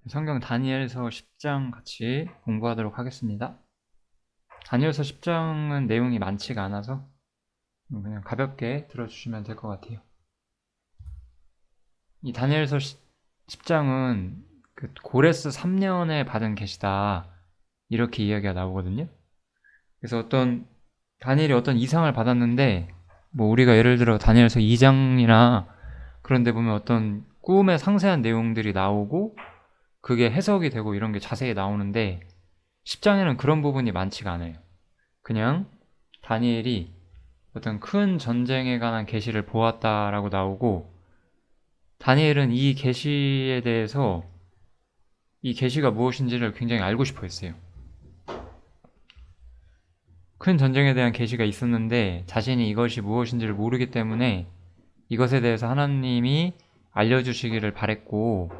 성경 다니엘서 10장 같이 공부하도록 하겠습니다. 다니엘서 10장은 내용이 많지가 않아서 그냥 가볍게 들어주시면 될 것 같아요. 이 다니엘서 10장은 그 고레스 3년에 받은 계시다 이렇게 이야기가 나오거든요. 그래서 다니엘이 어떤 이상을 받았는데 우리가 예를 들어 다니엘서 2장이나 그런 데 보면 어떤 꿈의 상세한 내용들이 나오고 그게 해석이 되고 이런 게 자세히 나오는데 10장에는 그런 부분이 많지가 않아요. 그냥 다니엘이 어떤 큰 전쟁에 관한 계시를 보았다라고 나오고, 다니엘은 이 계시에 대해서 이 계시가 무엇인지를 굉장히 알고 싶어 했어요. 큰 전쟁에 대한 계시가 있었는데 자신이 이것이 무엇인지를 모르기 때문에 이것에 대해서 하나님이 알려주시기를 바랬고,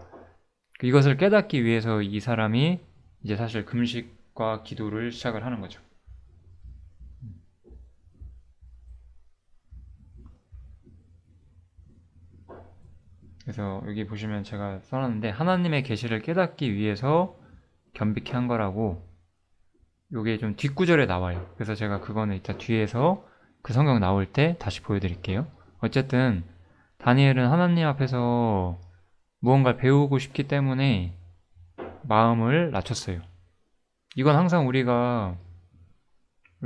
이것을 깨닫기 위해서 이 사람이 이제 사실 금식과 기도를 시작을 하는 거죠. 그래서 여기 보시면 제가 써놨는데 하나님의 계시를 깨닫기 위해서 겸비케 한 거라고, 요게 좀 뒷구절에 나와요. 그래서 제가 그거는 이따 뒤에서 그 성경 나올 때 다시 보여드릴게요. 어쨌든 다니엘은 하나님 앞에서 무언가를 배우고 싶기 때문에 마음을 낮췄어요. 이건 항상 우리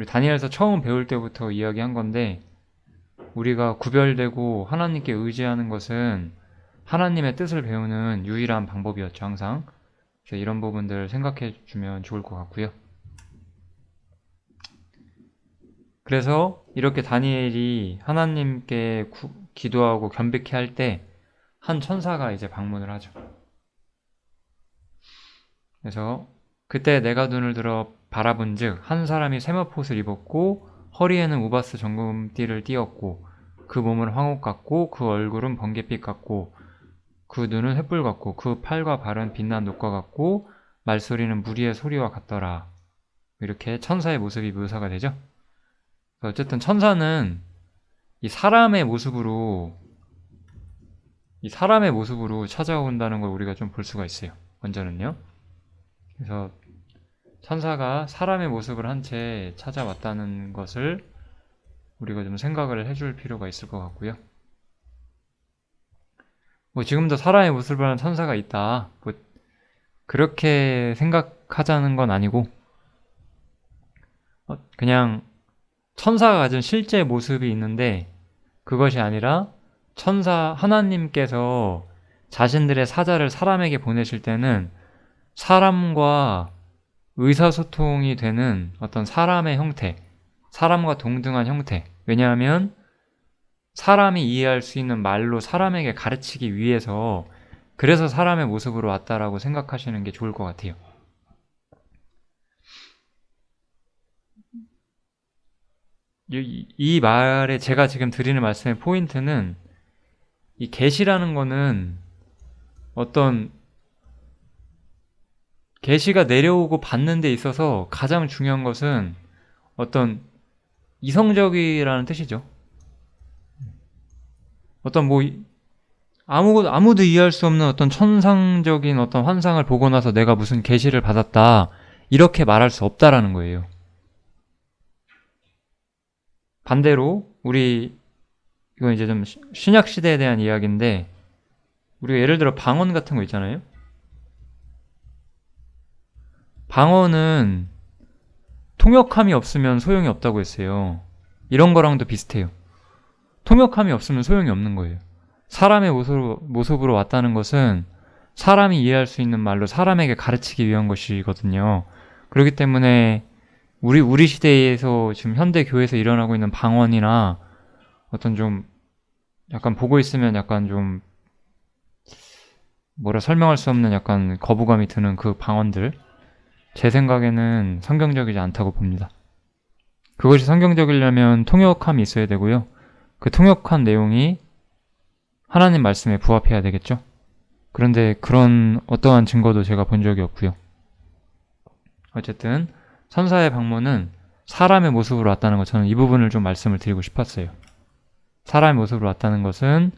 다니엘서 처음 배울 때부터 이야기한 건데, 우리가 구별되고 하나님께 의지하는 것은 하나님의 뜻을 배우는 유일한 방법이었죠, 항상. 그래서 이런 부분들 생각해 주면 좋을 것 같고요. 그래서 이렇게 다니엘이 하나님께 기도하고 겸비케 할 때 한 천사가 이제 방문을 하죠. 그래서 그때 내가 눈을 들어 바라본즉 한 사람이 세마포옷을 입었고 허리에는 우바스 정금띠를 띠었고 그 몸은 황옥 같고 그 얼굴은 번갯빛 같고 그 눈은 횃불 같고 그 팔과 발은 빛난 녹과 같고 말소리는 무리의 소리와 같더라. 이렇게 천사의 모습이 묘사가 되죠. 어쨌든 천사는 이 사람의 모습으로 찾아온다는 걸 우리가 좀 볼 수가 있어요. 먼저는요. 그래서 천사가 사람의 모습을 한 채 찾아왔다는 것을 우리가 좀 생각을 해줄 필요가 있을 것 같고요. 지금도 사람의 모습을 하는 천사가 있다, 그렇게 생각하자는 건 아니고, 그냥 천사가 가진 실제 모습이 있는데, 그것이 아니라 하나님께서 자신들의 사자를 사람에게 보내실 때는 사람과 의사소통이 되는 어떤 사람의 형태, 사람과 동등한 형태. 왜냐하면 사람이 이해할 수 있는 말로 사람에게 가르치기 위해서, 그래서 사람의 모습으로 왔다라고 생각하시는 게 좋을 것 같아요. 이 말에 제가 지금 드리는 말씀의 포인트는, 이 계시라는 거는 어떤 계시가 내려오고 받는 데 있어서 가장 중요한 것은 어떤 이성적이라는 뜻이죠. 어떤 아무도 이해할 수 없는 어떤 천상적인 어떤 환상을 보고 나서 내가 무슨 계시를 받았다, 이렇게 말할 수 없다라는 거예요. 반대로 이건 이제 좀 신약 시대에 대한 이야기인데, 우리가 예를 들어 방언 같은 거 있잖아요. 방언은 통역함이 없으면 소용이 없다고 했어요. 이런 거랑도 비슷해요. 통역함이 없으면 소용이 없는 거예요. 사람의 모습으로 왔다는 것은 사람이 이해할 수 있는 말로 사람에게 가르치기 위한 것이거든요. 그렇기 때문에 우리 시대에서 지금 현대 교회에서 일어나고 있는 방언이나 어떤 좀 약간 보고 있으면 약간 좀 설명할 수 없는 약간 거부감이 드는 그 방언들, 제 생각에는 성경적이지 않다고 봅니다. 그것이 성경적이려면 통역함이 있어야 되고요. 그 통역한 내용이 하나님 말씀에 부합해야 되겠죠. 그런데 그런 어떠한 증거도 제가 본 적이 없고요. 어쨌든 천사의 방문은 사람의 모습으로 왔다는 것, 저는 이 부분을 좀 말씀을 드리고 싶었어요. 사람의 모습으로 왔다는 것은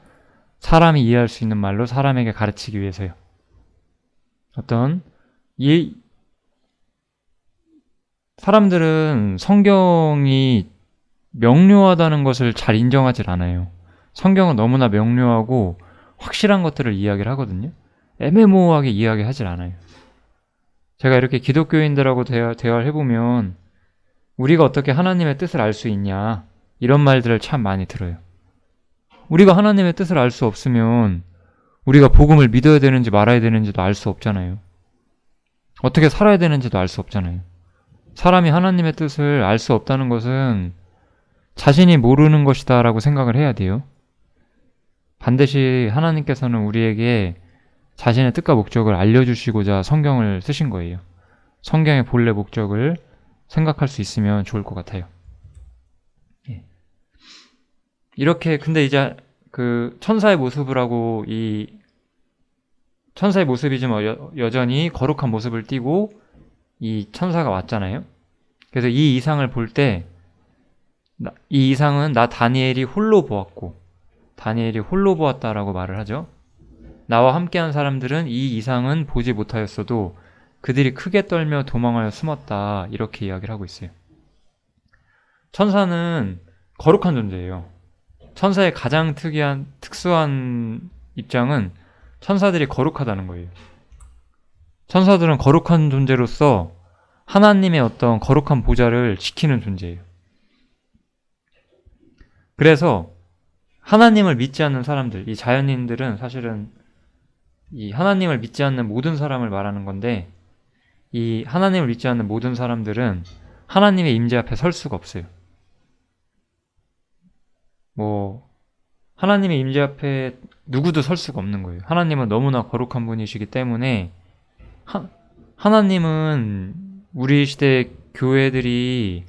사람이 이해할 수 있는 말로 사람에게 가르치기 위해서요. 어떤 이 사람들은 성경이 명료하다는 것을 잘 인정하지 않아요. 성경은 너무나 명료하고 확실한 것들을 이야기를 하거든요. 애매모호하게 이야기하지 않아요. 제가 이렇게 기독교인들하고 대화를 해보면 우리가 어떻게 하나님의 뜻을 알 수 있냐 이런 말들을 참 많이 들어요. 우리가 하나님의 뜻을 알 수 없으면 우리가 복음을 믿어야 되는지 말아야 되는지도 알 수 없잖아요. 어떻게 살아야 되는지도 알 수 없잖아요. 사람이 하나님의 뜻을 알 수 없다는 것은 자신이 모르는 것이다 라고 생각을 해야 돼요. 반드시 하나님께서는 우리에게 자신의 뜻과 목적을 알려주시고자 성경을 쓰신 거예요. 성경의 본래 목적을 생각할 수 있으면 좋을 것 같아요. 이렇게 근데 이제 그 천사의 모습을 하고 이 천사의 모습이 좀 여전히 거룩한 모습을 띠고 이 천사가 왔잖아요. 그래서 이 이상을 볼 때 이 이상은 나 다니엘이 홀로 보았고 다니엘이 홀로 보았다라고 말을 하죠. 나와 함께한 사람들은 이 이상은 보지 못하였어도 그들이 크게 떨며 도망하여 숨었다 이렇게 이야기를 하고 있어요. 천사는 거룩한 존재예요. 천사의 가장 특수한 입장은 천사들이 거룩하다는 거예요. 천사들은 거룩한 존재로서 하나님의 어떤 거룩한 보좌를 지키는 존재예요. 그래서 하나님을 믿지 않는 사람들, 이 자연인들은 사실은 이 하나님을 믿지 않는 모든 사람을 말하는 건데 이 하나님을 믿지 않는 모든 사람들은 하나님의 임재 앞에 설 수가 없어요. 하나님의 임재 앞에 누구도 설 수가 없는 거예요. 하나님은 너무나 거룩한 분이시기 때문에 하나님은 우리 시대 교회들이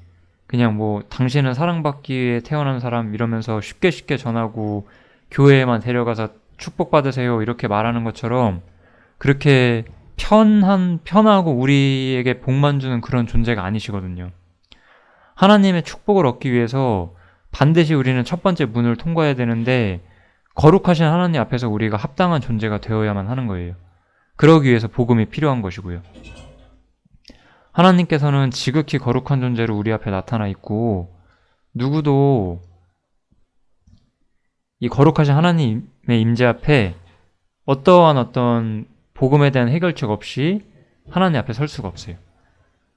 그냥 당신은 사랑받기 위해 태어난 사람 이러면서 쉽게 전하고 교회에만 데려가서 축복받으세요 이렇게 말하는 것처럼 그렇게 편하고 우리에게 복만 주는 그런 존재가 아니시거든요. 하나님의 축복을 얻기 위해서 반드시 우리는 첫 번째 문을 통과해야 되는데 거룩하신 하나님 앞에서 우리가 합당한 존재가 되어야만 하는 거예요. 그러기 위해서 복음이 필요한 것이고요. 하나님께서는 지극히 거룩한 존재로 우리 앞에 나타나 있고 누구도 이 거룩하신 하나님의 임재 앞에 어떤 복음에 대한 해결책 없이 하나님 앞에 설 수가 없어요.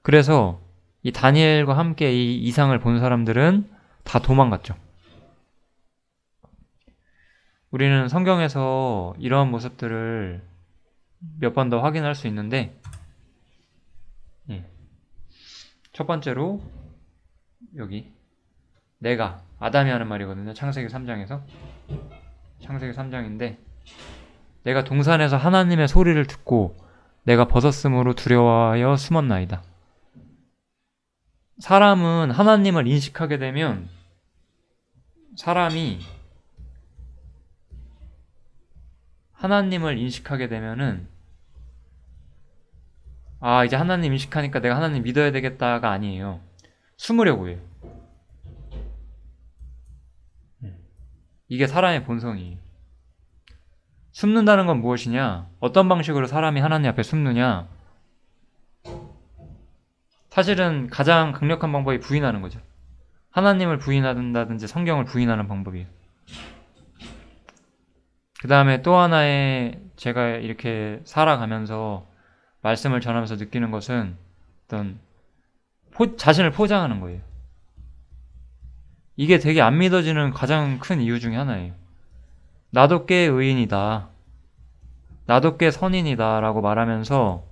그래서 이 다니엘과 함께 이 이상을 본 사람들은 다 도망갔죠. 우리는 성경에서 이러한 모습들을 몇 번 더 확인할 수 있는데 첫 번째로 여기 내가 아담이 하는 말이거든요. 창세기 3장에서 창세기 3장인데 내가 동산에서 하나님의 소리를 듣고 내가 벗었으므로 두려워하여 숨었나이다. 사람은 하나님을 인식하게 되면 사람이 하나님을 인식하게 되면은 이제 하나님 인식하니까 내가 하나님 믿어야 되겠다가 아니에요. 숨으려고 해요. 이게 사람의 본성이에요. 숨는다는 건 무엇이냐? 어떤 방식으로 사람이 하나님 앞에 숨느냐? 사실은 가장 강력한 방법이 부인하는 거죠. 하나님을 부인한다든지 성경을 부인하는 방법이에요. 그 다음에 또 하나의 제가 이렇게 살아가면서 말씀을 전하면서 느끼는 것은 어떤 자신을 포장하는 거예요. 이게 되게 안 믿어지는 가장 큰 이유 중에 하나예요. 나도 꽤 의인이다. 나도 꽤 선인이다 라고 말하면서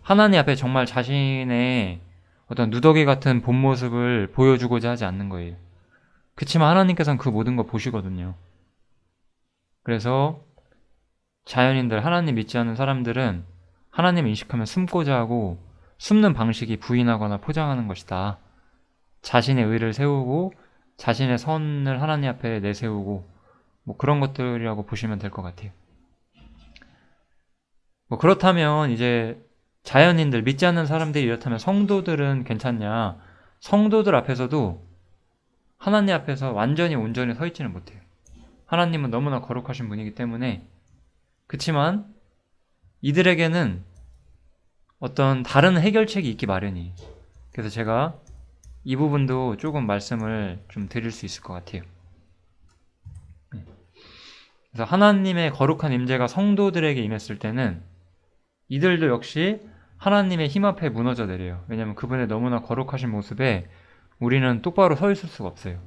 하나님 앞에 정말 자신의 어떤 누더기 같은 본 모습을 보여주고자 하지 않는 거예요. 그치만 하나님께서는 그 모든 거 보시거든요. 그래서 자연인들, 하나님 믿지 않는 사람들은 하나님 인식하면 숨고자 하고 숨는 방식이 부인하거나 포장하는 것이다. 자신의 의를 세우고 자신의 선을 하나님 앞에 내세우고 그런 것들이라고 보시면 될 것 같아요. 그렇다면 이제 자연인들, 믿지 않는 사람들이 이렇다면 성도들은 괜찮냐? 성도들 앞에서도 하나님 앞에서 완전히 온전히 서 있지는 못해요. 하나님은 너무나 거룩하신 분이기 때문에 그치만 이들에게는 어떤 다른 해결책이 있기 마련이에요. 그래서 제가 이 부분도 조금 말씀을 좀 드릴 수 있을 것 같아요. 그래서 하나님의 거룩한 임재가 성도들에게 임했을 때는 이들도 역시 하나님의 힘 앞에 무너져 내려요. 왜냐하면 그분의 너무나 거룩하신 모습에 우리는 똑바로 서 있을 수가 없어요.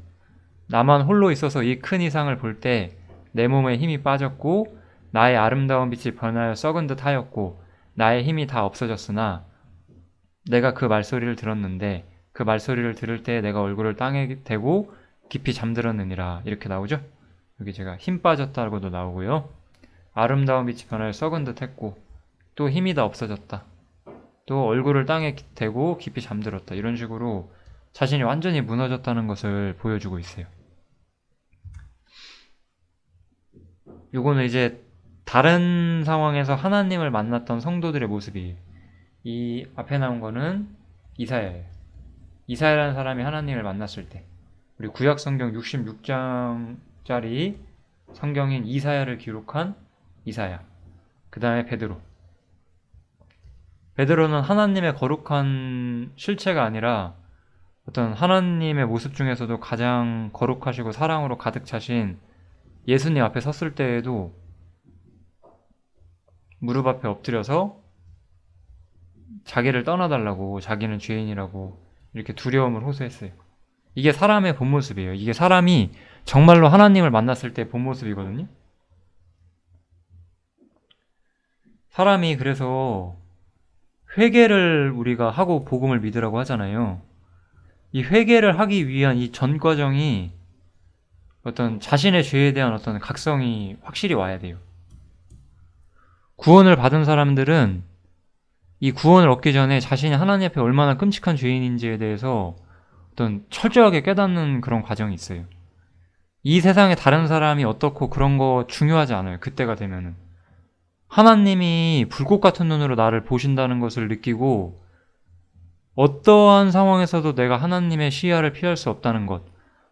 나만 홀로 있어서 이 큰 이상을 볼 때 내 몸에 힘이 빠졌고 나의 아름다운 빛이 변하여 썩은 듯 하였고 나의 힘이 다 없어졌으나 내가 그 말소리를 들었는데 그 말소리를 들을 때 내가 얼굴을 땅에 대고 깊이 잠들었느니라. 이렇게 나오죠. 여기 제가 힘 빠졌다고도 나오고요. 아름다운 빛이 변하여 썩은 듯 했고 또 힘이 다 없어졌다. 또 얼굴을 땅에 대고 깊이 잠들었다. 이런 식으로 자신이 완전히 무너졌다는 것을 보여주고 있어요. 요거는 이제 다른 상황에서 하나님을 만났던 성도들의 모습이에요. 이 앞에 나온 거는 이사야예요. 이사야라는 사람이 하나님을 만났을 때 우리 구약 성경 66장짜리 성경인 이사야를 기록한 이사야. 그 다음에 베드로. 베드로는 하나님의 거룩한 실체가 아니라 어떤 하나님의 모습 중에서도 가장 거룩하시고 사랑으로 가득 차신 예수님 앞에 섰을 때에도 무릎 앞에 엎드려서 자기를 떠나달라고, 자기는 죄인이라고 이렇게 두려움을 호소했어요. 이게 사람의 본 모습이에요. 이게 사람이 정말로 하나님을 만났을 때 본 모습이거든요. 사람이 그래서 회개를 우리가 하고 복음을 믿으라고 하잖아요. 이 회개를 하기 위한 이 전 과정이 어떤 자신의 죄에 대한 어떤 각성이 확실히 와야 돼요. 구원을 받은 사람들은 이 구원을 얻기 전에 자신이 하나님 앞에 얼마나 끔찍한 죄인인지에 대해서 어떤 철저하게 깨닫는 그런 과정이 있어요. 이 세상에 다른 사람이 어떻고 그런 거 중요하지 않아요. 그때가 되면은. 하나님이 불꽃 같은 눈으로 나를 보신다는 것을 느끼고 어떠한 상황에서도 내가 하나님의 시야를 피할 수 없다는 것,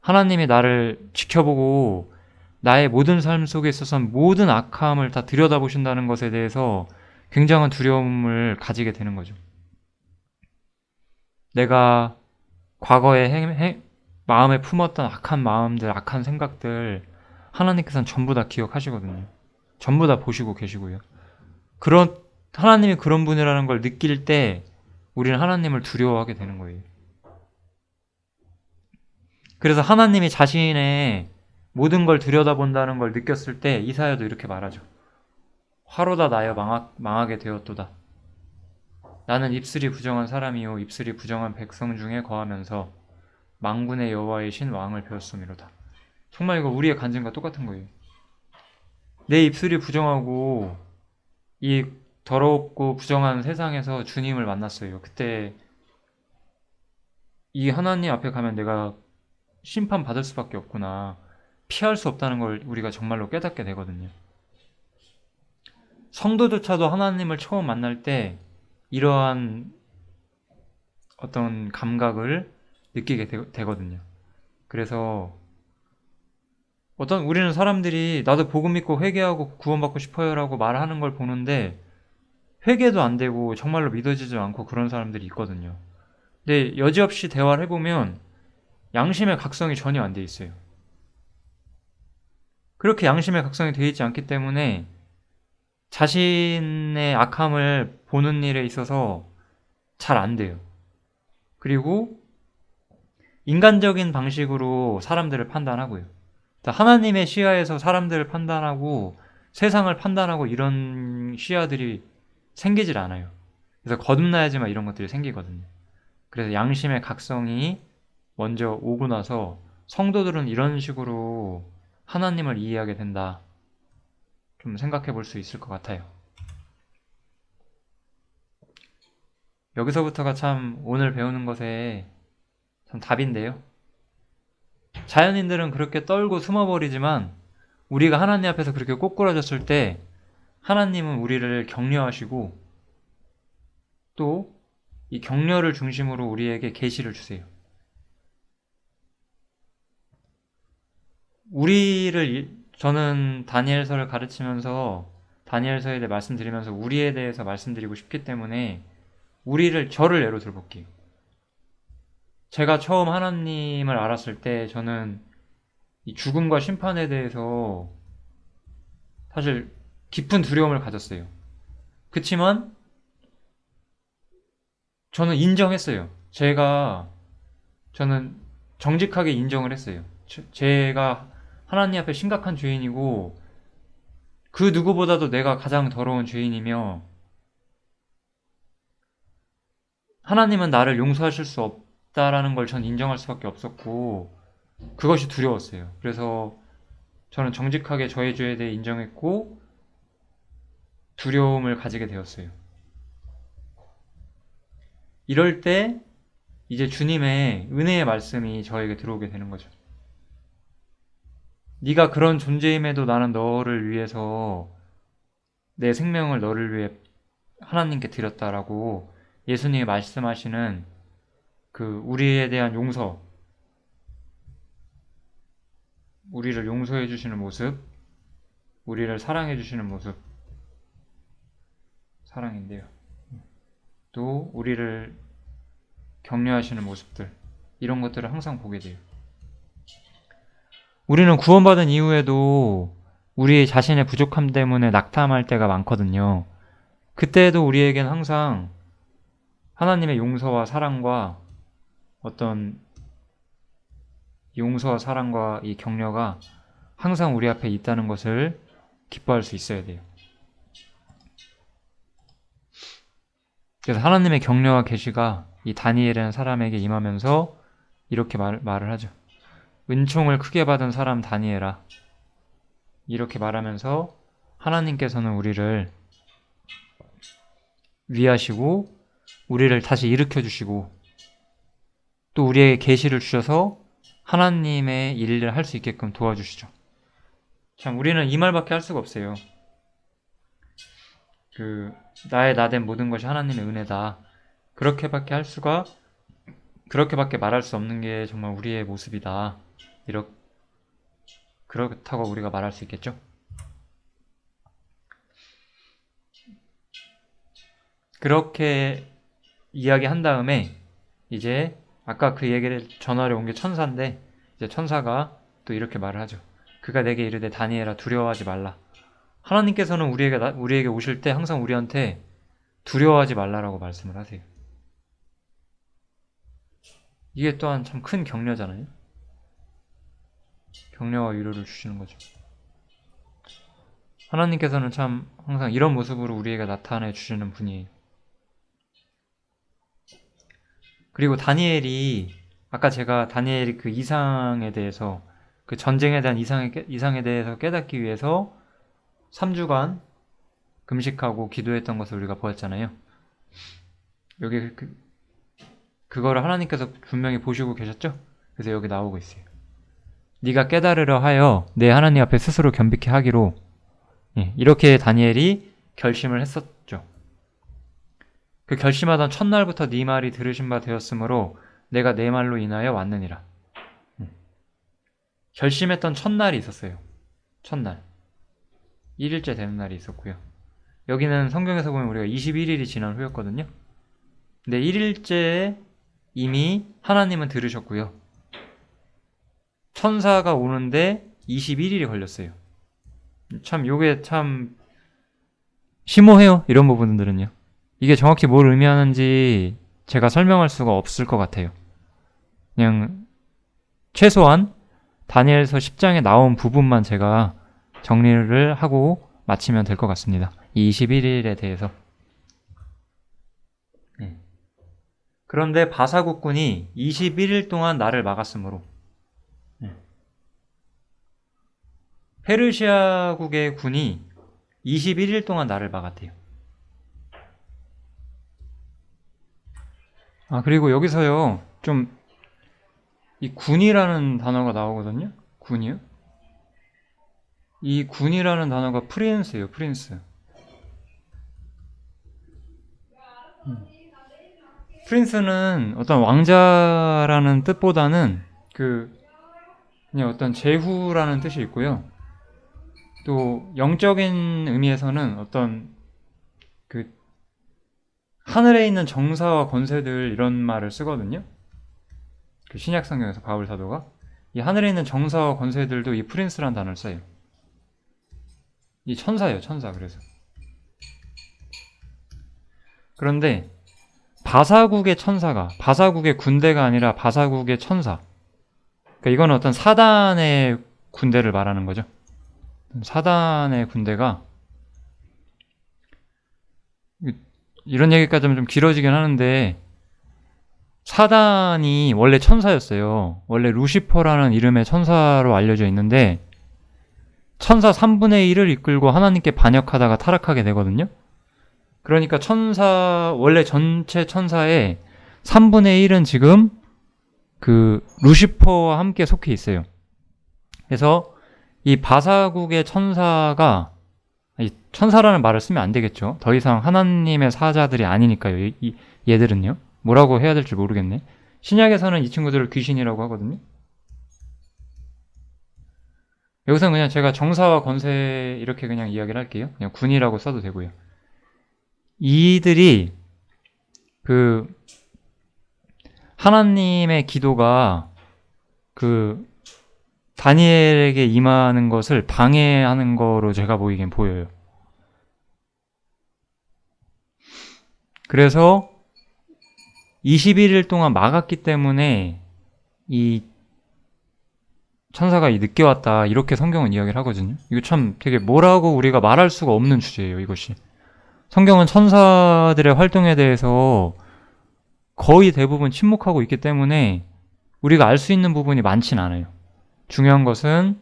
하나님이 나를 지켜보고 나의 모든 삶 속에 있어서는 모든 악함을 다 들여다보신다는 것에 대해서 굉장한 두려움을 가지게 되는 거죠. 내가 과거에 마음에 품었던 악한 마음들, 악한 생각들 하나님께서는 전부 다 기억하시거든요. 전부 다 보시고 계시고요. 하나님이 그런 분이라는 걸 느낄 때 우리는 하나님을 두려워하게 되는 거예요. 그래서 하나님이 자신의 모든 걸 들여다본다는 걸 느꼈을 때 이사야도 이렇게 말하죠. 화로다 나여 망하게 되었도다. 나는 입술이 부정한 사람이요 입술이 부정한 백성 중에 거하면서 만군의 여호와의 신 왕을 배웠음이로다. 정말 이거 우리의 간증과 똑같은 거예요. 내 입술이 부정하고 이 더럽고 부정한 세상에서 주님을 만났어요. 그때 이 하나님 앞에 가면 내가 심판받을 수밖에 없구나. 피할 수 없다는 걸 우리가 정말로 깨닫게 되거든요. 성도조차도 하나님을 처음 만날 때 이러한 어떤 감각을 느끼게 되거든요. 그래서 우리는 사람들이 나도 복음 믿고 회개하고 구원받고 싶어요라고 말하는 걸 보는데 회개도 안 되고 정말로 믿어지지 않고 그런 사람들이 있거든요. 근데 여지없이 대화를 해보면 양심의 각성이 전혀 안 돼 있어요. 그렇게 양심의 각성이 되어 있지 않기 때문에 자신의 악함을 보는 일에 있어서 잘 안 돼요. 그리고 인간적인 방식으로 사람들을 판단하고요. 하나님의 시야에서 사람들을 판단하고 세상을 판단하고 이런 시야들이 생기질 않아요. 그래서 거듭나야지만 이런 것들이 생기거든요. 그래서 양심의 각성이 먼저 오고 나서 성도들은 이런 식으로 하나님을 이해하게 된다. 좀 생각해 볼 수 있을 것 같아요. 여기서부터가 참 오늘 배우는 것에 참 답인데요. 자연인들은 그렇게 떨고 숨어버리지만 우리가 하나님 앞에서 그렇게 꼬꾸라졌을 때 하나님은 우리를 격려하시고 또 이 격려를 중심으로 우리에게 계시를 주세요. 저는 다니엘서를 가르치면서 다니엘서에 대해 말씀드리면서 우리에 대해서 말씀드리고 싶기 때문에 저를 예로 들어볼게요. 제가 처음 하나님을 알았을 때 저는 이 죽음과 심판에 대해서 사실 깊은 두려움을 가졌어요. 그치만 저는 인정했어요. 저는 정직하게 인정을 했어요. 제가 하나님 앞에 심각한 죄인이고 그 누구보다도 내가 가장 더러운 죄인이며 하나님은 나를 용서하실 수 없다라는 걸 전 인정할 수밖에 없었고 그것이 두려웠어요. 그래서 저는 정직하게 저의 죄에 대해 인정했고 두려움을 가지게 되었어요. 이럴 때 이제 주님의 은혜의 말씀이 저에게 들어오게 되는 거죠. 네가 그런 존재임에도 나는 너를 위해서 내 생명을 너를 위해 하나님께 드렸다라고 예수님이 말씀하시는 그 우리에 대한 용서, 우리를 용서해 주시는 모습, 우리를 사랑해 주시는 모습, 사랑인데요. 또 우리를 격려하시는 모습들, 이런 것들을 항상 보게 돼요. 우리는 구원받은 이후에도 우리 자신의 부족함 때문에 낙담할 때가 많거든요. 그때에도 우리에겐 항상 하나님의 용서와 사랑과 이 격려가 항상 우리 앞에 있다는 것을 기뻐할 수 있어야 돼요. 그래서 하나님의 격려와 계시가 이 다니엘이라는 사람에게 임하면서 이렇게 말을 하죠. 은총을 크게 받은 사람 다니엘아. 이렇게 말하면서 하나님께서는 우리를 위하시고 우리를 다시 일으켜 주시고 또 우리에게 계시를 주셔서 하나님의 일을 할 수 있게끔 도와주시죠. 참 우리는 이 말밖에 할 수가 없어요. 나의 나된 모든 것이 하나님의 은혜다. 그렇게밖에 말할 수 없는 게 정말 우리의 모습이다. 그렇다고 우리가 말할 수 있겠죠? 그렇게 이야기한 다음에 이제 아까 그 얘기를 전화를 온 게 천사인데 이제 천사가 또 이렇게 말을 하죠. 그가 내게 이르되 다니엘아 두려워하지 말라. 하나님께서는 우리에게 오실 때 항상 우리한테 두려워하지 말라라고 말씀을 하세요. 이게 또한 참 큰 격려잖아요. 격려와 위로를 주시는 거죠. 하나님께서는 참 항상 이런 모습으로 우리에게 나타내 주시는 분이에요. 그리고 아까 제가 다니엘이 그 이상에 대해서 그 전쟁에 대한 이상에 대해서 깨닫기 위해서 3주간 금식하고 기도했던 것을 우리가 보았잖아요. 여기 그거를 하나님께서 분명히 보시고 계셨죠? 그래서 여기 나오고 있어요. 네가 깨달으려 하여 내 하나님 앞에 스스로 겸비케 하기로 이렇게 다니엘이 결심을 했었죠. 그 결심하던 첫날부터 네 말이 들으신 바 되었으므로 내가 내 말로 인하여 왔느니라. 결심했던 첫날이 있었어요. 첫날. 1일째 되는 날이 있었고요. 여기는 성경에서 보면 우리가 21일이 지난 후였거든요. 근데 1일째에 이미 하나님은 들으셨고요. 천사가 오는데 21일이 걸렸어요. 요게 참 심오해요. 이런 부분들은요. 이게 정확히 뭘 의미하는지 제가 설명할 수가 없을 것 같아요. 그냥 최소한 다니엘서 10장에 나온 부분만 제가 정리를 하고 마치면 될 것 같습니다. 이 21일에 대해서. 그런데 바사국군이 21일 동안 나를 막았으므로 페르시아국의 군이 21일 동안 나를 막았대요. 그리고 여기서요, 이 군이라는 단어가 나오거든요? 군이요? 이 군이라는 단어가 프린스예요, 프린스. 프린스는 어떤 왕자라는 뜻보다는 그냥 어떤 제후라는 뜻이 있고요. 또 영적인 의미에서는 어떤 하늘에 있는 정사와 권세들 이런 말을 쓰거든요. 그 신약 성경에서 바울 사도가 이 하늘에 있는 정사와 권세들도 이 프린스라는 단어를 써요. 이 천사예요, 천사. 그래서 그런데 바사국의 천사가 바사국의 군대가 아니라 바사국의 천사. 그러니까 이거는 어떤 사단의 군대를 말하는 거죠. 사단의 군대가 이런 얘기까지 하면 좀 길어지긴 하는데 사단이 원래 천사였어요. 원래 루시퍼라는 이름의 천사로 알려져 있는데 천사 3분의 1을 이끌고 하나님께 반역하다가 타락하게 되거든요. 그러니까 원래 전체 천사의 3분의 1은 지금 그 루시퍼와 함께 속해 있어요. 그래서 이 바사국의 천사가 천사라는 말을 쓰면 안 되겠죠. 더 이상 하나님의 사자들이 아니니까요. 얘들은요. 뭐라고 해야 될지 모르겠네. 신약에서는 이 친구들을 귀신이라고 하거든요. 여기서는 그냥 제가 정사와 권세 이렇게 그냥 이야기를 할게요. 그냥 군이라고 써도 되고요. 이들이 그 하나님의 기도가 그 다니엘에게 임하는 것을 방해하는 거로 제가 보이긴 보여요. 그래서 21일 동안 막았기 때문에 이 천사가 늦게 왔다 이렇게 성경은 이야기를 하거든요. 이거 참 되게 뭐라고 우리가 말할 수가 없는 주제예요. 이것이 성경은 천사들의 활동에 대해서 거의 대부분 침묵하고 있기 때문에 우리가 알 수 있는 부분이 많진 않아요. 중요한 것은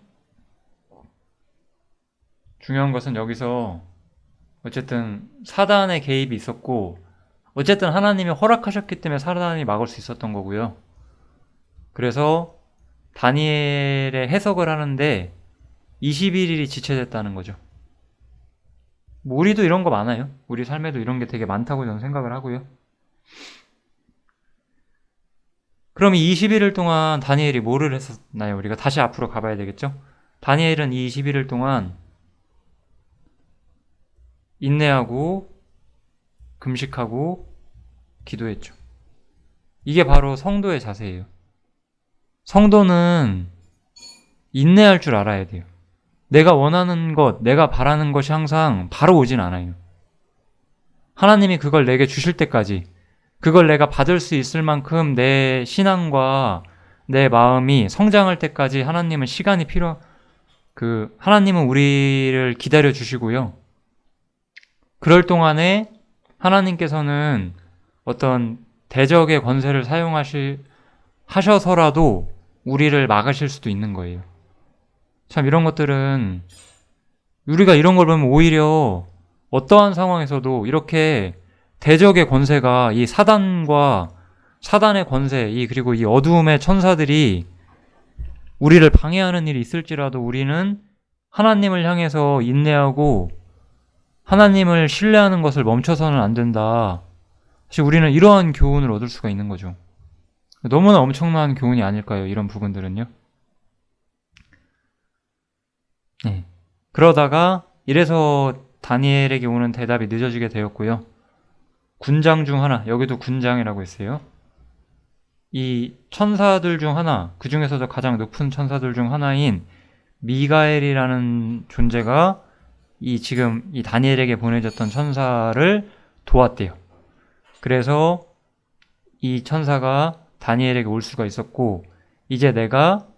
여기서 어쨌든 사단의 개입이 있었고 어쨌든 하나님이 허락하셨기 때문에 사단이 막을 수 있었던 거고요. 그래서 다니엘의 해석을 하는데 21일이 지체됐다는 거죠. 뭐 우리도 이런 거 많아요. 우리 삶에도 이런 게 되게 많다고 저는 생각을 하고요. 그럼 이 21일 동안 다니엘이 뭐를 했었나요? 우리가 다시 앞으로 가봐야 되겠죠? 다니엘은 이 21일 동안 인내하고 금식하고 기도했죠. 이게 바로 성도의 자세예요. 성도는 인내할 줄 알아야 돼요. 내가 원하는 것, 내가 바라는 것이 항상 바로 오진 않아요. 하나님이 그걸 내게 주실 때까지, 그걸 내가 받을 수 있을 만큼 내 신앙과 내 마음이 성장할 때까지 하나님은 시간이 하나님은 우리를 기다려 주시고요. 그럴 동안에 하나님께서는 어떤 대적의 권세를 하셔서라도 우리를 막으실 수도 있는 거예요. 참 이런 것들은 우리가 이런 걸 보면 오히려 어떠한 상황에서도 이렇게 대적의 권세가 이 사단과 사단의 권세, 그리고 이 어두움의 천사들이 우리를 방해하는 일이 있을지라도 우리는 하나님을 향해서 인내하고 하나님을 신뢰하는 것을 멈춰서는 안 된다. 사실 우리는 이러한 교훈을 얻을 수가 있는 거죠. 너무나 엄청난 교훈이 아닐까요? 이런 부분들은요. 네. 그러다가 이래서 다니엘에게 오는 대답이 늦어지게 되었고요. 군장 중 하나, 여기도 군장이라고 했어요. 이 천사들 중 하나, 그 중에서도 가장 높은 천사들 중 하나인 미가엘이라는 존재가 지금 이 다니엘에게 보내졌던 천사를 도왔대요. 그래서 이 천사가 다니엘에게 올 수가 있었고, 이제 내가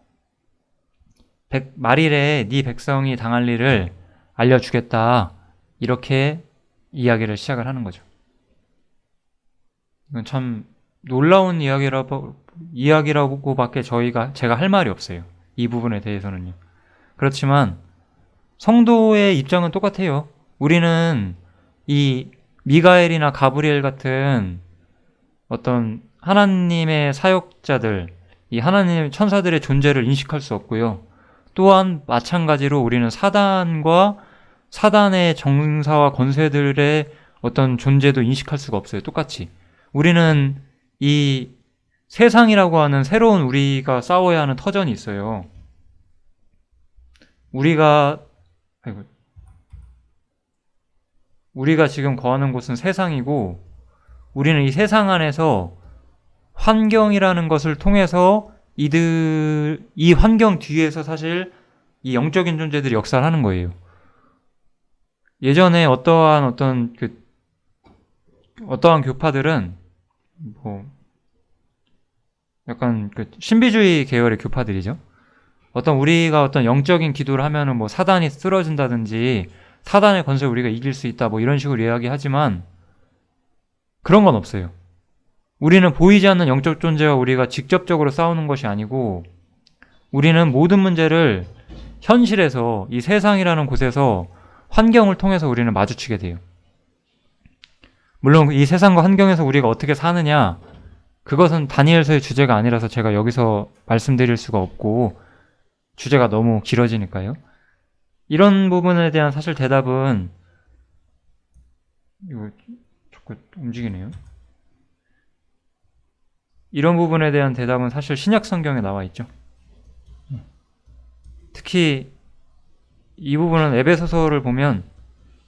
말일에 네 백성이 당할 일을 알려주겠다. 이렇게 이야기를 시작을 하는 거죠. 이건 참 놀라운 이야기라고밖에 제가 할 말이 없어요. 이 부분에 대해서는요. 그렇지만 성도의 입장은 똑같아요. 우리는 이 미가엘이나 가브리엘 같은 어떤 하나님의 사역자들, 이 하나님의 천사들의 존재를 인식할 수 없고요. 또한 마찬가지로 우리는 사단과 사단의 정사와 권세들의 어떤 존재도 인식할 수가 없어요. 똑같이. 우리는 이 세상이라고 하는 새로운 우리가 싸워야 하는 터전이 있어요. 우리가 지금 거하는 곳은 세상이고 우리는 이 세상 안에서 환경이라는 것을 통해서 이 환경 뒤에서 사실 이 영적인 존재들이 역사를 하는 거예요. 예전에 어떠한 교파들은 뭐 약간 신비주의 계열의 교파들이죠. 우리가 어떤 영적인 기도를 하면은 뭐 사단이 쓰러진다든지 사단의 권세를 우리가 이길 수 있다 뭐 이런 식으로 이야기하지만 그런 건 없어요. 우리는 보이지 않는 영적 존재와 우리가 직접적으로 싸우는 것이 아니고 우리는 모든 문제를 현실에서 이 세상이라는 곳에서 환경을 통해서 우리는 마주치게 돼요. 물론 이 세상과 환경에서 우리가 어떻게 사느냐 그것은 다니엘서의 주제가 아니라서 제가 여기서 말씀드릴 수가 없고 주제가 너무 길어지니까요. 이런 부분에 대한 사실 대답은 이거 자꾸 움직이네요. 이런 부분에 대한 대답은 사실 신약 성경에 나와 있죠. 특히 이 부분은 에베소서를 보면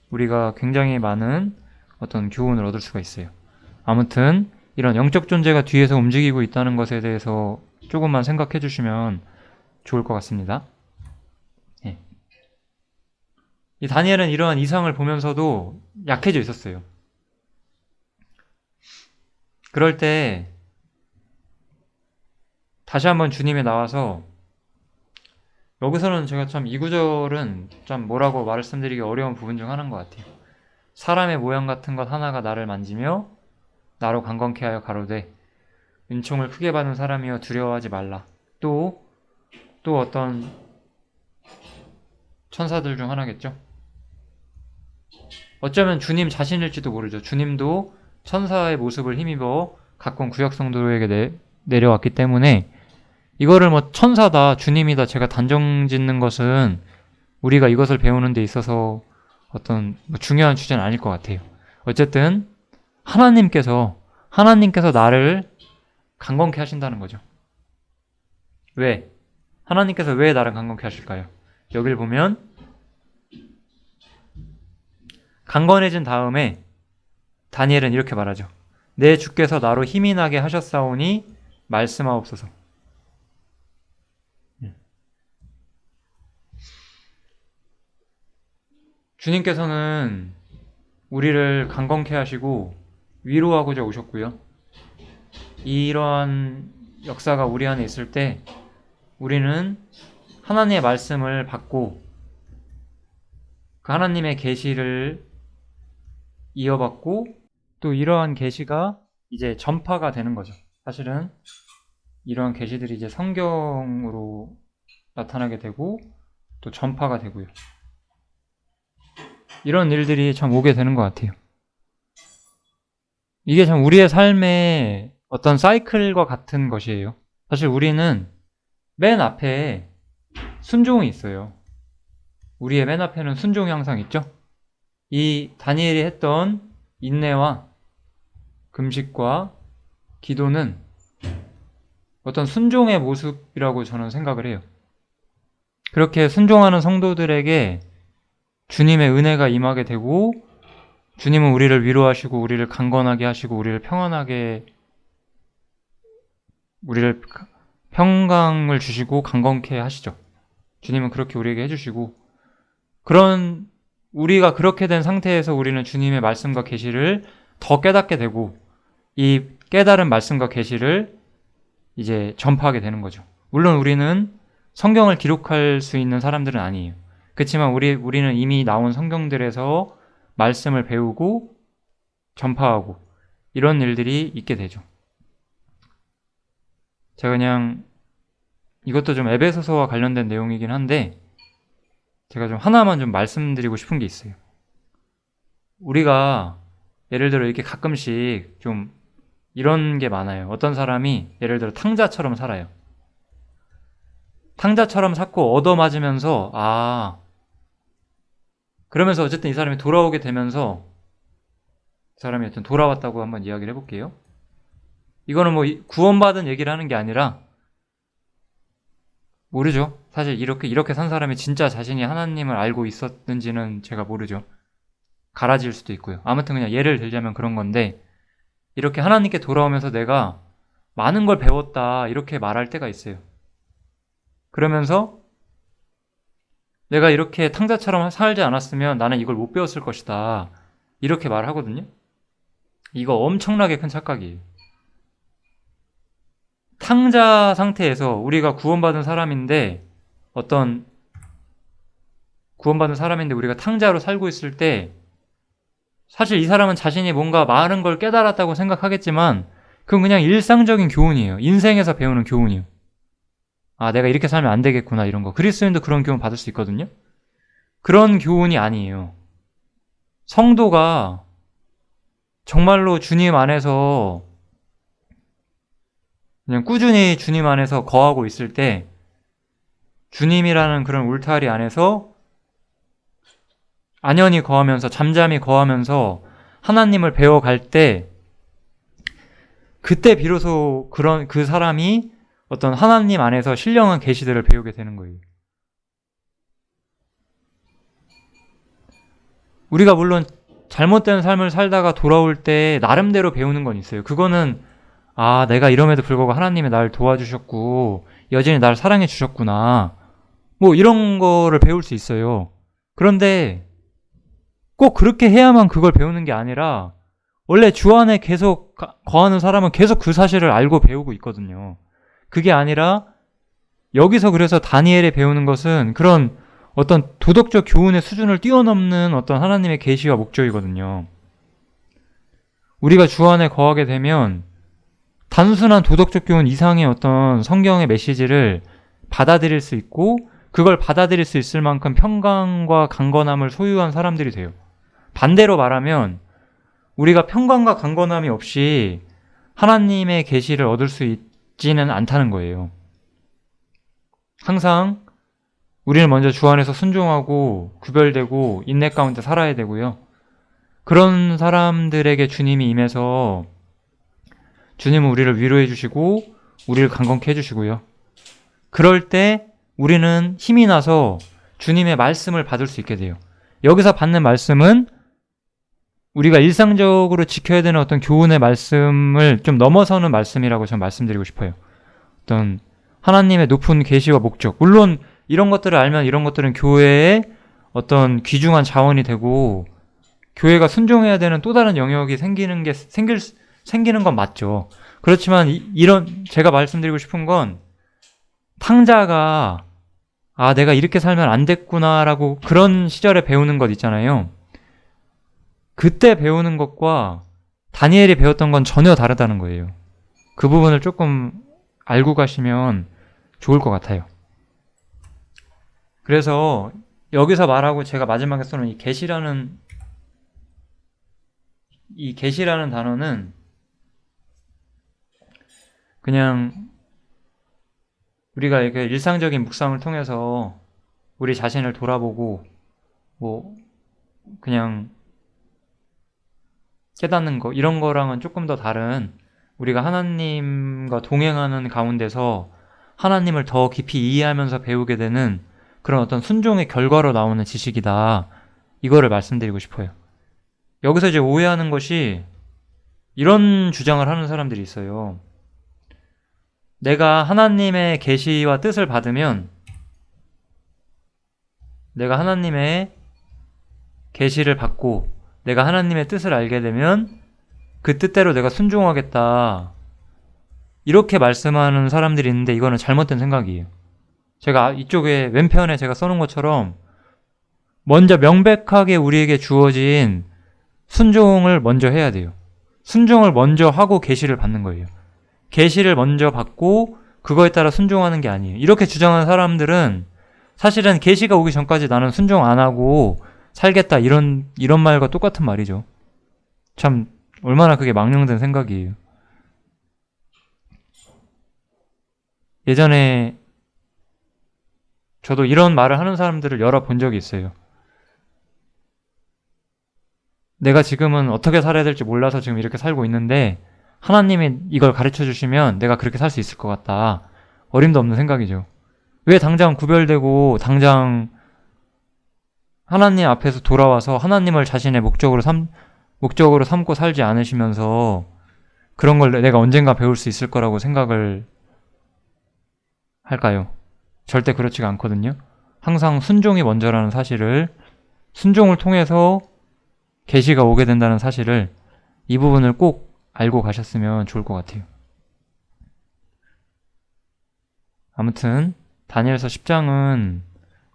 우리가 굉장히 많은 어떤 교훈을 얻을 수가 있어요. 아무튼 이런 영적 존재가 뒤에서 움직이고 있다는 것에 대해서 조금만 생각해 주시면 좋을 것 같습니다. 예. 이 다니엘은 이러한 이상을 보면서도 약해져 있었어요. 그럴 때 다시 한번 주님이 나와서 여기서는 제가 참 이 구절은 참 뭐라고 말씀드리기 어려운 부분 중 하나인 것 같아요. 사람의 모양 같은 것 하나가 나를 만지며 나로 강건케 하여 가로되 은총을 크게 받은 사람이여 두려워하지 말라. 또 어떤 천사들 중 하나겠죠. 어쩌면 주님 자신일지도 모르죠. 주님도 천사의 모습을 힘입어 가끔 구약 성도에게 내려왔기 때문에 이거를 뭐 천사다, 주님이다 제가 단정 짓는 것은 우리가 이것을 배우는 데 있어서 어떤 중요한 주제는 아닐 것 같아요. 어쨌든 하나님께서 나를 강건케 하신다는 거죠. 왜? 하나님께서 왜 나를 강건케 하실까요? 여기를 보면 강건해진 다음에 다니엘은 이렇게 말하죠. 내 주께서 나로 힘이 나게 하셨사오니 말씀하옵소서. 주님께서는 우리를 강건케 하시고 위로하고자 오셨고요. 이러한 역사가 우리 안에 있을 때 우리는 하나님의 말씀을 받고 그 하나님의 계시를 이어받고 또 이러한 계시가 이제 전파가 되는 거죠. 사실은 이러한 계시들이 이제 성경으로 나타나게 되고 또 전파가 되고요. 이런 일들이 참 오게 되는 것 같아요. 이게 참 우리의 삶의 어떤 사이클과 같은 것이에요. 사실 우리는 맨 앞에 순종이 있어요. 우리의 맨 앞에는 순종이 항상 있죠. 이 다니엘이 했던 인내와 금식과 기도는 어떤 순종의 모습이라고 저는 생각을 해요. 그렇게 순종하는 성도들에게 주님의 은혜가 임하게 되고 주님은 우리를 위로하시고 우리를 강건하게 하시고 우리를 평강을 주시고 강건케 하시죠. 주님은 그렇게 우리에게 해주시고 그런 우리가 그렇게 된 상태에서 우리는 주님의 말씀과 계시를 더 깨닫게 되고 이 깨달은 말씀과 계시를 이제 전파하게 되는 거죠. 물론 우리는 성경을 기록할 수 있는 사람들은 아니에요. 그렇지만 우리는 이미 나온 성경들에서 말씀을 배우고 전파하고 이런 일들이 있게 되죠. 제가 그냥 이것도 좀 에베소서와 관련된 내용이긴 한데 제가 좀 하나만 좀 말씀드리고 싶은 게 있어요. 우리가 예를 들어 이렇게 가끔씩 좀 이런 게 많아요. 어떤 사람이 예를 들어 탕자처럼 살아요. 탕자처럼 자꾸 얻어맞으면서 그러면서 어쨌든 이 사람이 돌아오게 되면서 그 사람이 어쨌든 돌아왔다고 한번 이야기를 해볼게요. 이거는 뭐 구원받은 얘기를 하는 게 아니라 모르죠. 사실 이렇게 산 사람이 진짜 자신이 하나님을 알고 있었는지는 제가 모르죠. 갈아질 수도 있고요. 아무튼 그냥 예를 들자면 그런 건데 이렇게 하나님께 돌아오면서 내가 많은 걸 배웠다 이렇게 말할 때가 있어요. 그러면서 내가 이렇게 탕자처럼 살지 않았으면 나는 이걸 못 배웠을 것이다 이렇게 말하거든요. 이거 엄청나게 큰 착각이에요. 탕자 상태에서 우리가 구원받은 사람인데 우리가 탕자로 살고 있을 때 사실 이 사람은 자신이 뭔가 많은 걸 깨달았다고 생각하겠지만 그건 그냥 일상적인 교훈이에요. 인생에서 배우는 교훈이에요. 아, 내가 이렇게 살면 안 되겠구나 이런 거. 그리스도인도 그런 교훈 받을 수 있거든요. 그런 교훈이 아니에요. 성도가 정말로 주님 안에서 그냥 꾸준히 주님 안에서 거하고 있을 때 주님이라는 그런 울타리 안에서 안연히 거하면서 잠잠히 거하면서 하나님을 배워갈 때 그때 비로소 그 사람이 어떤 하나님 안에서 신령한 계시들을 배우게 되는 거예요. 우리가 물론 잘못된 삶을 살다가 돌아올 때 나름대로 배우는 건 있어요. 그거는 아, 내가 이럼에도 불구하고 하나님이 나를 도와주셨고 여전히 나를 사랑해 주셨구나. 뭐 이런 거를 배울 수 있어요. 그런데 꼭 그렇게 해야만 그걸 배우는 게 아니라 원래 주 안에 계속 거하는 사람은 계속 그 사실을 알고 배우고 있거든요. 그게 아니라 여기서 그래서 다니엘이 배우는 것은 그런 어떤 도덕적 교훈의 수준을 뛰어넘는 어떤 하나님의 계시와 목적이거든요. 우리가 주 안에 거하게 되면 단순한 도덕적 교훈 이상의 어떤 성경의 메시지를 받아들일 수 있고 그걸 받아들일 수 있을 만큼 평강과 강건함을 소유한 사람들이 돼요. 반대로 말하면 우리가 평강과 강건함이 없이 하나님의 계시를 얻을 수 있지는 않다는 거예요. 항상 우리는 먼저 주 안에서 순종하고 구별되고 인내 가운데 살아야 되고요. 그런 사람들에게 주님이 임해서 주님은 우리를 위로해 주시고 우리를 강건케 해주시고요. 그럴 때 우리는 힘이 나서 주님의 말씀을 받을 수 있게 돼요. 여기서 받는 말씀은 우리가 일상적으로 지켜야 되는 어떤 교훈의 말씀을 좀 넘어서는 말씀이라고 저는 말씀드리고 싶어요. 어떤 하나님의 높은 계시와 목적. 물론 이런 것들을 알면 이런 것들은 교회의 어떤 귀중한 자원이 되고 교회가 순종해야 되는 또 다른 영역이 생기는 건 맞죠. 그렇지만 제가 말씀드리고 싶은 건 탕자가 아, 내가 이렇게 살면 안 됐구나라고 그런 시절에 배우는 것 있잖아요. 그때 배우는 것과 다니엘이 배웠던 건 전혀 다르다는 거예요. 그 부분을 조금 알고 가시면 좋을 것 같아요. 그래서 여기서 말하고 제가 마지막에 쓰는 이 계시라는 단어는 그냥 우리가 이렇게 일상적인 묵상을 통해서 우리 자신을 돌아보고 뭐 그냥 깨닫는 거 이런 거랑은 조금 더 다른 우리가 하나님과 동행하는 가운데서 하나님을 더 깊이 이해하면서 배우게 되는 그런 어떤 순종의 결과로 나오는 지식이다. 이거를 말씀드리고 싶어요. 여기서 이제 오해하는 것이 이런 주장을 하는 사람들이 있어요. 내가 하나님의 계시와 뜻을 받으면 내가 하나님의 계시를 받고 내가 하나님의 뜻을 알게 되면 그 뜻대로 내가 순종하겠다. 이렇게 말씀하는 사람들이 있는데 이거는 잘못된 생각이에요. 제가 이쪽에 왼편에 제가 써놓은 것처럼 먼저 명백하게 우리에게 주어진 순종을 먼저 해야 돼요. 순종을 먼저 하고 계시를 받는 거예요. 계시를 먼저 받고 그거에 따라 순종하는 게 아니에요. 이렇게 주장하는 사람들은 사실은 계시가 오기 전까지 나는 순종 안 하고 살겠다 이런 말과 똑같은 말이죠. 참 얼마나 그게 망령된 생각이에요. 예전에 저도 이런 말을 하는 사람들을 여러 본 적이 있어요. 내가 지금은 어떻게 살아야 될지 몰라서 지금 이렇게 살고 있는데 하나님이 이걸 가르쳐 주시면 내가 그렇게 살 수 있을 것 같다. 어림도 없는 생각이죠. 왜 당장 구별되고 당장 하나님 앞에서 돌아와서 하나님을 자신의 목적으로 삼고 살지 않으시면서 그런 걸 내가 언젠가 배울 수 있을 거라고 생각을 할까요? 절대 그렇지가 않거든요. 항상 순종이 먼저라는 사실을, 순종을 통해서 계시가 오게 된다는 사실을, 이 부분을 꼭 알고 가셨으면 좋을 것 같아요. 아무튼 다니엘서 10장은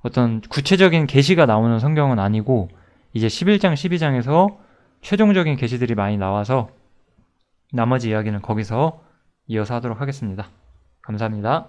어떤 구체적인 계시가 나오는 성경은 아니고 이제 11장, 12장에서 최종적인 계시들이 많이 나와서 나머지 이야기는 거기서 이어서 하도록 하겠습니다. 감사합니다.